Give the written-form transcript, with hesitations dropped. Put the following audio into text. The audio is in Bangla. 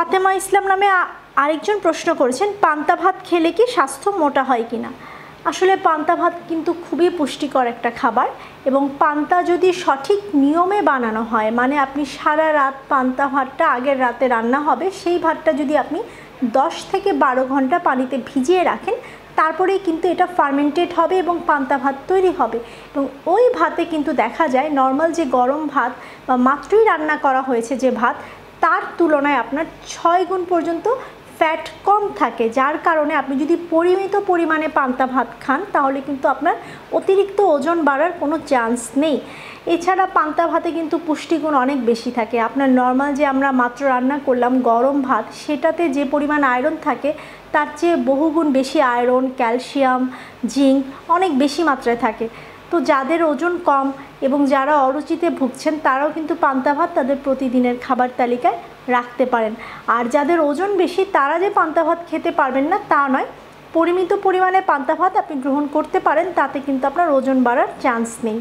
ফাতেমা ইসলাম নামে আরেকজন প্রশ্ন করেছেন, পান্তা ভাত খেলে কি স্বাস্থ্য মোটা হয় কিনা। আসলে পান্তা ভাত কিন্তু খুবই পুষ্টিকর একটা খাবার, এবং পান্তা যদি সঠিক নিয়মে বানানো হয়, মানে আপনি সারা রাত পান্তা ভাতটা আগের রাতে রান্না হবে, সেই ভাতটা যদি আপনি 10 থেকে 12 ঘন্টা পানিতে ভিজিয়ে রাখেন, তারপরেই কিন্তু এটা ফার্মেন্টেড হবে এবং পান্তা ভাত তৈরি হবে। এবং ওই ভাতে কিন্তু দেখা যায় নর্মাল যে গরম ভাত বা মাত্রই রান্না করা হয়েছে যে ভাত, তার তুলনায় আপনার 6 গুণ পর্যন্ত ফ্যাট কম থাকে, যার কারণে আপনি যদি পরিমিত পরিমাণে পান্তা ভাত খান তাহলে কিন্তু আপনার অতিরিক্ত ওজন বাড়ার কোনো চান্স নেই। এছাড়া পান্তা ভাতে কিন্তু পুষ্টিগুণ অনেক বেশি থাকে। আপনার নর্মাল যে আমরা মাত্র রান্না করলাম গরম ভাত, সেটাতে যে পরিমাণ আয়রন থাকে তার চেয়ে বহুগুণ বেশি আয়রন, ক্যালসিয়াম, জিঙ্ক অনেক বেশি মাত্রায় থাকে। তো যাদের ওজন কম এবং যারা অরুচিতে ভুগছেন তারাও কিন্তু পান্তা ভাত তাদের প্রতিদিনের খাবার তালিকায় রাখতে পারেন। আর যাদের ওজন বেশি তারা যে পান্তা ভাত খেতে পারবেন না তা নয়, পরিমিত পরিমাণে পান্তা ভাত আপনি গ্রহণ করতে পারেন, তাতে কিন্তু আপনার ওজন বাড়ার চান্স নেই।